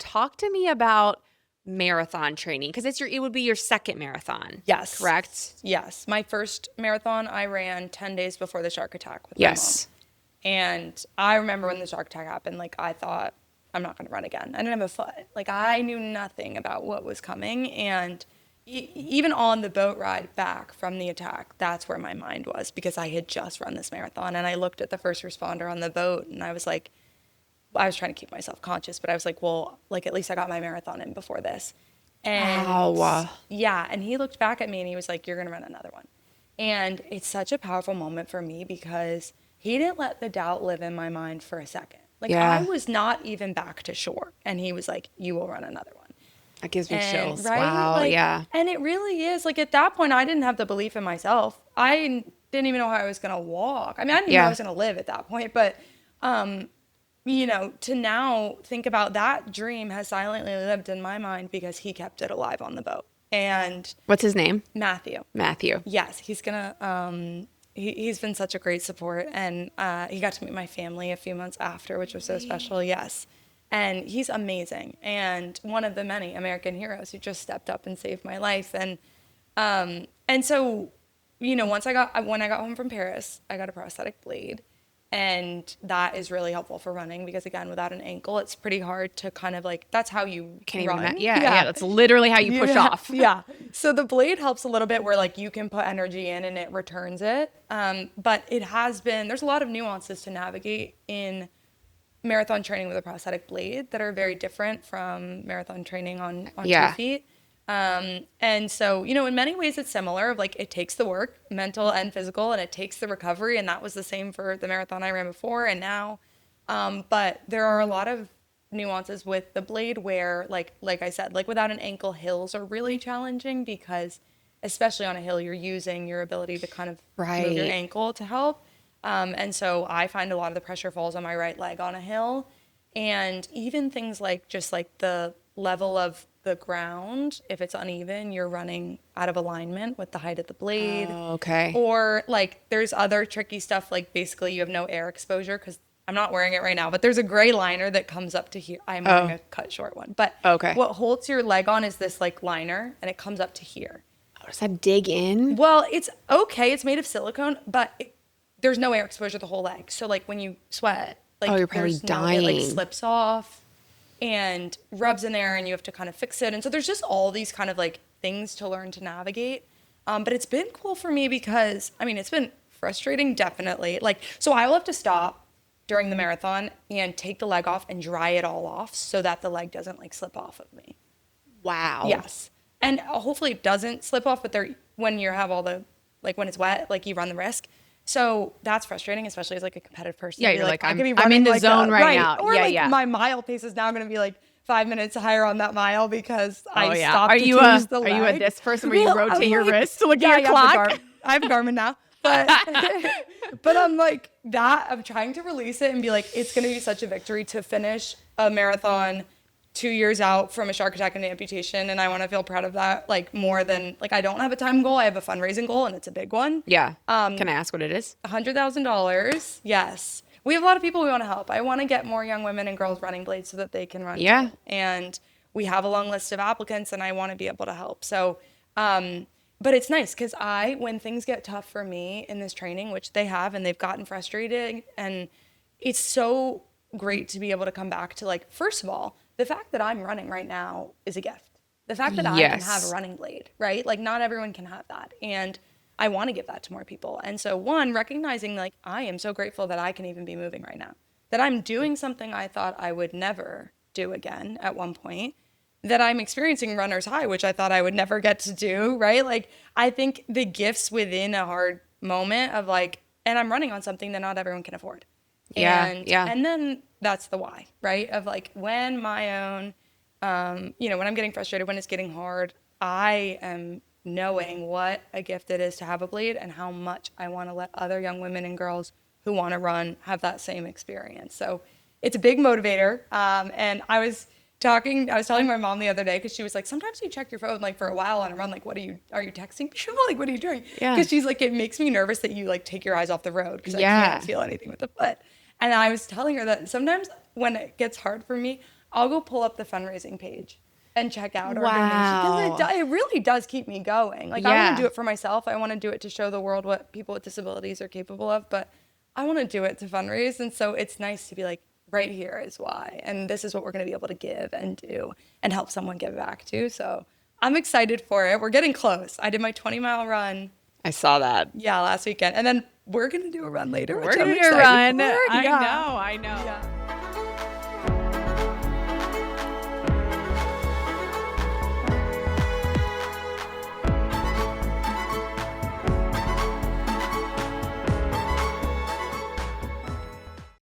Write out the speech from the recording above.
talk to me about marathon training, because it would be your second marathon. Yes. Correct? Yes. My first marathon I ran 10 days before the shark attack with Yes. my mom. And I remember when the shark attack happened, like I thought, I'm not going to run again. I didn't have a foot. Like I knew nothing about what was coming. And even on the boat ride back from the attack, that's where my mind was, because I had just run this marathon. And I looked at the first responder on the boat and I was like, I was trying to keep myself conscious, but I was like, well, like at least I got my marathon in before this. And Wow. yeah, and he looked back at me and he was like, you're going to run another one. And it's such a powerful moment for me because he didn't let the doubt live in my mind for a second. Like I was not even back to shore. And he was like, you will run another one. That gives me chills. Right? Wow. Like, yeah. And it really is. Like at that point, I didn't have the belief in myself. I didn't even know how I was going to walk. I mean, I didn't even know I was going to live at that point. But, you know, to now think about that dream has silently lived in my mind because he kept it alive on the boat. And What's his name? Matthew. Yes, he's gonna. He's been such a great support, and he got to meet my family a few months after, which was so special. Yes, and he's amazing, and one of the many American heroes who just stepped up and saved my life. And so, you know, when I got home from Paris, I got a prosthetic blade. And that is really helpful for running because, again, without an ankle, it's pretty hard to kind of like, that's how you run. Yeah, that's literally how you push off. Yeah. So the blade helps a little bit where like you can put energy in and it returns it. But there's a lot of nuances to navigate in marathon training with a prosthetic blade that are very different from marathon training on 2 feet. And so, you know, in many ways it's similar of like, it takes the work, mental and physical, and it takes the recovery. And that was the same for the marathon I ran before and now. But there are a lot of nuances with the blade where like I said, like without an ankle, hills are really challenging because especially on a hill, you're using your ability to kind of move your ankle to help. And so I find a lot of the pressure falls on my right leg on a hill. And even things like just like the level of the ground, if it's uneven, you're running out of alignment with the height of the blade. Oh, okay. Or like there's other tricky stuff, like basically you have no air exposure because I'm not wearing it right now, but there's a gray liner that comes up to here. I'm wearing a cut short one. But what holds your leg on is this like liner and it comes up to here. Oh, does that dig in? Well, it's okay. It's made of silicone, but there's no air exposure to the whole leg. So like when you sweat, like you're probably dying. It like slips off and rubs in there and you have to kind of fix it. And so there's just all these kind of like things to learn to navigate. But it's been cool for me because, I mean, it's been frustrating, definitely. Like, so I will have to stop during the marathon and take the leg off and dry it all off so that the leg doesn't like slip off of me. Wow. Yes. And hopefully it doesn't slip off, but when you have all the, like when it's wet, like you run the risk. So that's frustrating, especially as like a competitive person. Yeah, you're like I'm in the like zone right now. Or Yeah, my mile pace is now going to be like 5 minutes higher on that mile because I stopped to use the leg. Are you a disc person where you rotate your wrist to look at your clock? I have a Garmin now. But but I'm like that. I'm trying to release it and be like, it's going to be such a victory to finish a marathon 2 years out from a shark attack and amputation. And I want to feel proud of that, like more than like, I don't have a time goal. I have a fundraising goal and it's a big one. Yeah. Can I ask what it is? $100,000. Yes. We have a lot of people we want to help. I want to get more young women and girls running blades so that they can run. Yeah. Too. And we have a long list of applicants and I want to be able to help. So, but it's nice because when things get tough for me in this training, which they have, and they've gotten frustrated, and it's so great to be able to come back to like, first of all, the fact that I'm running right now is a gift. The fact that I can have a running blade, right? Like not everyone can have that. And I want to give that to more people. And so recognizing like, I am so grateful that I can even be moving right now, that I'm doing something I thought I would never do again at one point, that I'm experiencing runner's high, which I thought I would never get to do, right? Like, I think the gifts within a hard moment of like, and I'm running on something that not everyone can afford. And then that's the why, right? Of like when my own, when I'm getting frustrated, when it's getting hard, I am knowing what a gift it is to have a blade and how much I want to let other young women and girls who want to run have that same experience. So it's a big motivator. And I was telling my mom the other day, because she was like, sometimes you check your phone like for a while on a run, like are you texting people? Like, what are you doing? Because she's like, it makes me nervous that you like take your eyes off the road because I can't feel anything with the foot. And I was telling her that sometimes when it gets hard for me, I'll go pull up the fundraising page and check out our Wow. donation because it really does keep me going. Like I Yeah. want to do it for myself. I want to do it to show the world what people with disabilities are capable of, but I want to do it to fundraise. And so it's nice to be like, right here is why. And this is what we're going to be able to give and do and help someone give back to. So I'm excited for it. We're getting close. I did my 20-mile run. I saw that. Yeah, last weekend. And then we're going to do a run later. We're which I'm going to do a excited run. for. I Yeah. know. Yeah.